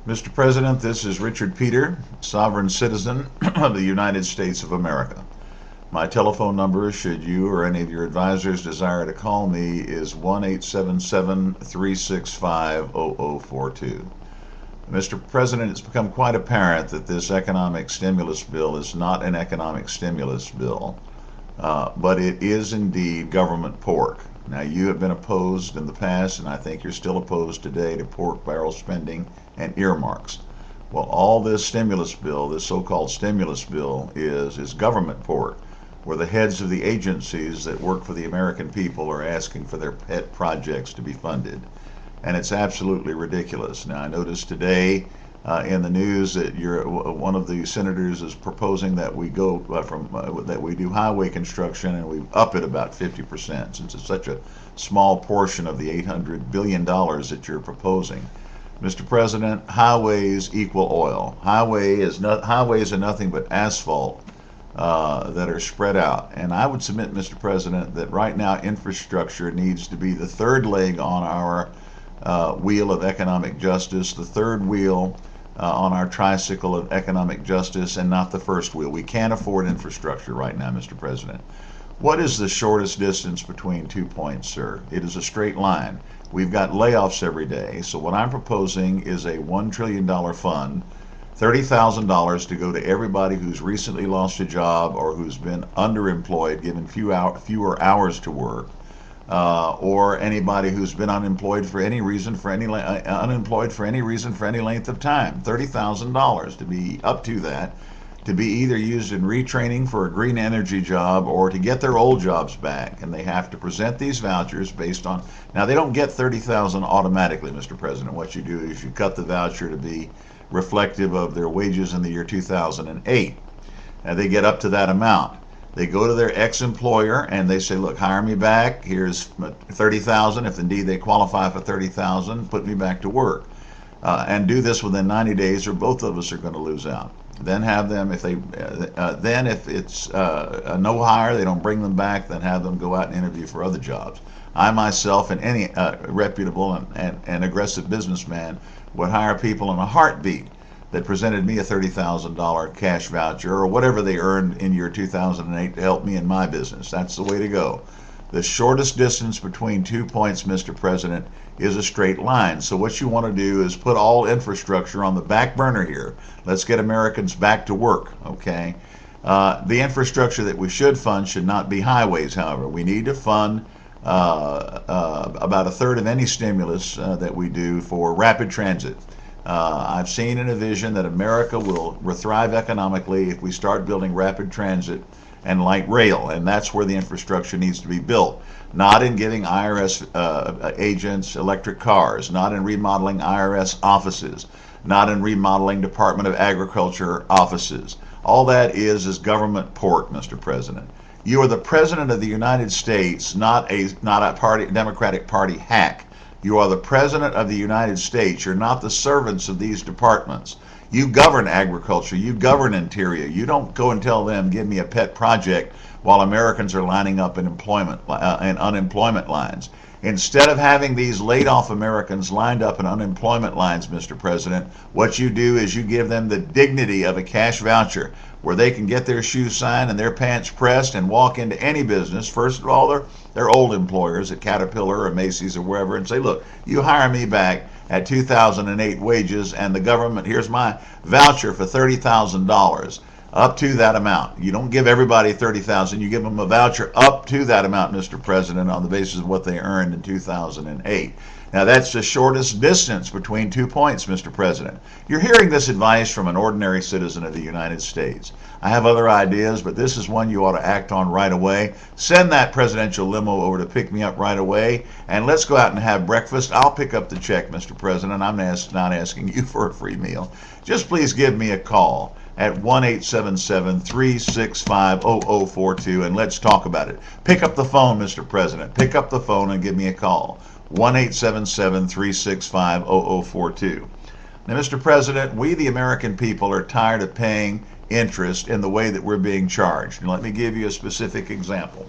Mr. President, this is Richard Peter, sovereign citizen of the United States of America. My telephone number, should you or any of your advisors desire to call me, is 1-877-365-0042. Mr. President, it's become quite apparent that this economic stimulus bill is not an economic stimulus bill, but it is indeed government pork. Now, you have been opposed in the past, and I think you're still opposed today, to pork barrel spending and earmarks. Well, all this stimulus bill, this so-called stimulus bill, is government pork, where the heads of the agencies that work for the American people are asking for their pet projects to be funded. And it's absolutely ridiculous. Now, I noticed today in the news that one of the senators is proposing that we go that we do highway construction and we up it about 50%, since it's such a small portion of the $800 billion that you're proposing. Mr. President, highways equal oil. Highways are nothing but asphalt that are spread out. And I would submit, Mr. President, that right now infrastructure needs to be the third leg on our wheel of economic justice, the third wheel on our tricycle of economic justice, and not the first wheel. We can't afford infrastructure right now, Mr. President. What is the shortest distance between 2 points, sir? It is a straight line. We've got layoffs every day. So what I'm proposing is a $1 trillion fund, $30,000 to go to everybody who's recently lost a job or who's been underemployed, given fewer hours to work, or anybody who's been unemployed for any reason, for any length of time. $30,000 to be up to that, to be either used in retraining for a green energy job or to get their old jobs back. And they have to present these vouchers based on, now they don't get $30,000 automatically, Mr. President. What you do is you cut the voucher to be reflective of their wages in the year 2008. And they get up to that amount. They go to their ex-employer and they say, look, hire me back. Here's $30,000. If indeed they qualify for $30,000, put me back to work. And do this within 90 days or both of us are going to lose out. Then have them, if it's a no hire, they don't bring them back, then have them go out and interview for other jobs. I myself and any reputable and aggressive businessman would hire people in a heartbeat that presented me a $30,000 cash voucher or whatever they earned in year 2008 to help me in my business. That's the way to go. The shortest distance between 2 points, Mr. President, is a straight line. So what you want to do is put all infrastructure on the back burner here. Let's get Americans back to work, okay? The infrastructure that we should fund should not be highways, however. We need to fund about a third of any stimulus that we do for rapid transit. I've seen in a vision that America will thrive economically if we start building rapid transit and light rail, and that's where the infrastructure needs to be built. Not in giving IRS agents electric cars, not in remodeling IRS offices, not in remodeling Department of Agriculture offices. All that is government pork, Mr. President. You are the President of the United States, not a Democratic Party hack. You are the President of the United States. You're not the servants of these departments. You govern agriculture. You govern interior. You don't go and tell them, give me a pet project, while Americans are lining up in unemployment lines. Instead of having these laid-off Americans lined up in unemployment lines, Mr. President, what you do is you give them the dignity of a cash voucher where they can get their shoes signed and their pants pressed and walk into any business. First of all, their old employers at Caterpillar or Macy's or wherever, and say, look, you hire me back at 2008 wages, and the government, here's my voucher for $30,000. Up to that amount. You don't give everybody $30,000. You give them a voucher up to that amount, Mr. President, on the basis of what they earned in 2008. Now, that's the shortest distance between 2 points, Mr. President. You're hearing this advice from an ordinary citizen of the United States. I have other ideas, but this is one you ought to act on right away. Send that presidential limo over to pick me up right away, and let's go out and have breakfast. I'll pick up the check, Mr. President. I'm not asking you for a free meal. Just please give me a call at 1-877-365-0042, and let's talk about it. Pick up the phone, Mr. President. Pick up the phone and give me a call. 1-877-365-0042. Now, Mr. President, we the American people are tired of paying interest in the way that we're being charged. And let me give you a specific example.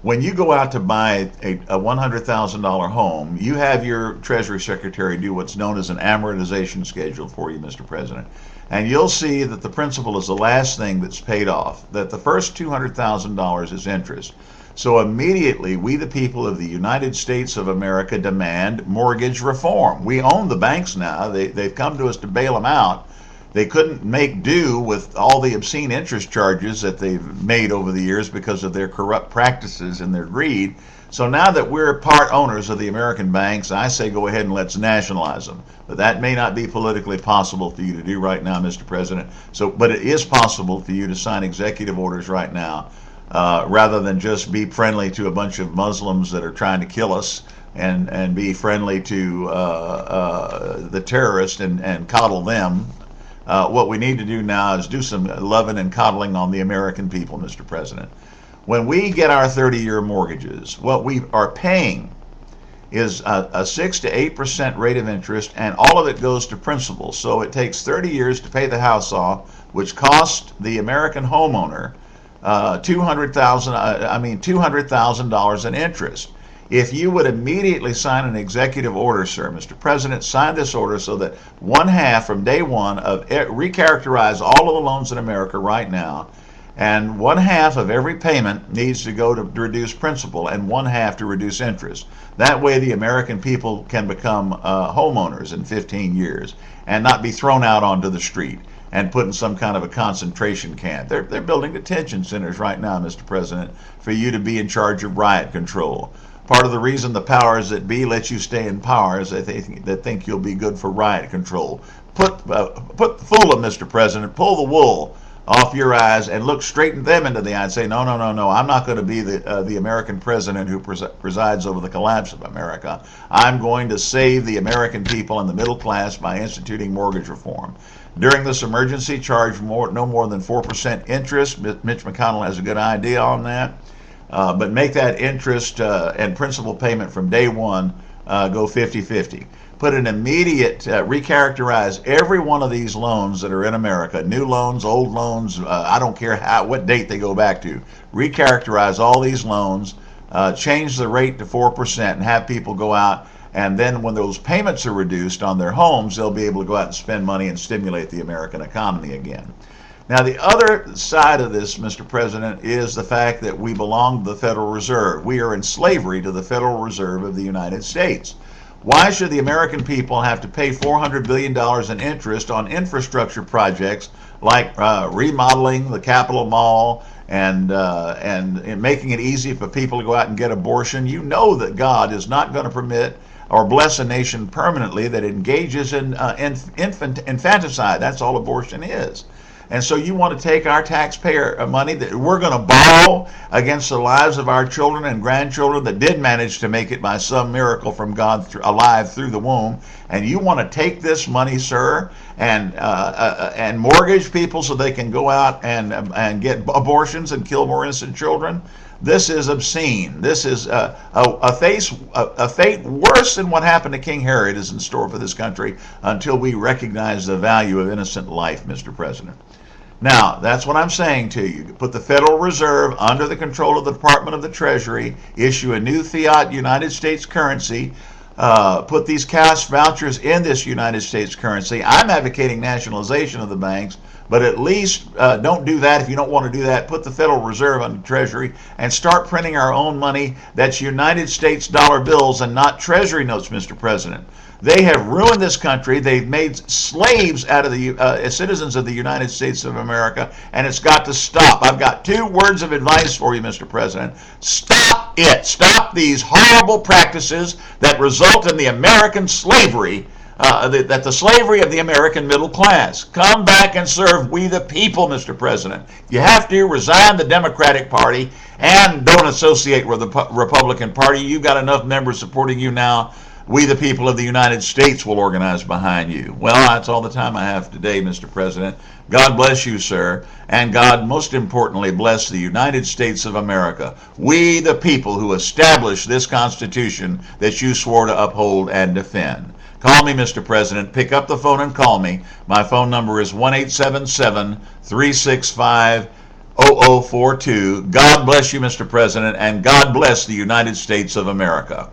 When you go out to buy a $100,000 home, you have your Treasury Secretary do what's known as an amortization schedule for you, Mr. President. And you'll see that the principal is the last thing that's paid off, that the first $200,000 is interest. So immediately, we the people of the United States of America demand mortgage reform. We own the banks now. They've come to us to bail them out. They couldn't make do with all the obscene interest charges that they've made over the years because of their corrupt practices and their greed. So now that we're part owners of the American banks, I say go ahead and let's nationalize them. But that may not be politically possible for you to do right now, Mr. President. But it is possible for you to sign executive orders right now, rather than just be friendly to a bunch of Muslims that are trying to kill us, and be friendly to the terrorists and coddle them. What we need to do now is do some loving and coddling on the American people, Mr. President. When we get our 30-year mortgages, what we are paying is a 6 to 8% rate of interest, and all of it goes to principal. So it takes 30 years to pay the house off, which cost the American homeowner $200,000 in interest. If you would immediately sign an executive order, sir, Mr. President, sign this order so that one half from day one of recharacterize all of the loans in America right now, and one half of every payment needs to go to reduce principal and one half to reduce interest. That way the American people can become homeowners in 15 years and not be thrown out onto the street and put in some kind of a concentration camp. They're building detention centers right now, Mr. President, for you to be in charge of riot control. Part of the reason the powers that be let you stay in power is that they think you'll be good for riot control. Fool them, Mr. President. Pull the wool off your eyes and look straight at them into the eye and say, no, I'm not going to be the American president who presides over the collapse of America. I'm going to save the American people and the middle class by instituting mortgage reform. During this emergency, charge no more than 4% interest. Mitch McConnell has a good idea on that. But make that interest and principal payment from day one go 50-50. Put an immediate, recharacterize every one of these loans that are in America, new loans, old loans, I don't care what date they go back to. Recharacterize all these loans, change the rate to 4% and have people go out, and then when those payments are reduced on their homes, they'll be able to go out and spend money and stimulate the American economy again. Now, the other side of this, Mr. President, is the fact that we belong to the Federal Reserve. We are in slavery to the Federal Reserve of the United States. Why should the American people have to pay $400 billion in interest on infrastructure projects like remodeling the Capitol Mall and making it easy for people to go out and get abortion? You know that God is not going to permit or bless a nation permanently that engages in infanticide. That's all abortion is. And so you want to take our taxpayer money that we're going to borrow against the lives of our children and grandchildren that did manage to make it by some miracle from God alive through the womb, and you want to take this money, sir, and mortgage people so they can go out and get abortions and kill more innocent children? This is obscene. This is a fate worse than what happened to King Herod is in store for this country until we recognize the value of innocent life, Mr. President. Now, that's what I'm saying to you. Put the Federal Reserve under the control of the Department of the Treasury, issue a new fiat United States currency, put these cash vouchers in this United States currency. I'm advocating nationalization of the banks, but at least don't do that. If you don't want to do that, put the Federal Reserve under Treasury and start printing our own money that's United States dollar bills and not Treasury notes, Mr. President. They have ruined this country. They've made slaves out of the citizens of the United States of America, and it's got to stop. I've got 2 words of advice for you, Mr. President. Stop it. Stop these horrible practices that result in the American slavery, the slavery of the American middle class. Come back and serve we the people, Mr. President. You have to resign the Democratic Party and don't associate with the Republican Party. You've got enough members supporting you now. We, the people of the United States, will organize behind you. Well, that's all the time I have today, Mr. President. God bless you, sir. And God, most importantly, bless the United States of America. We, the people who established this Constitution that you swore to uphold and defend. Call me, Mr. President. Pick up the phone and call me. My phone number is 1-877-365 0042. God bless you, Mr. President, and God bless the United States of America.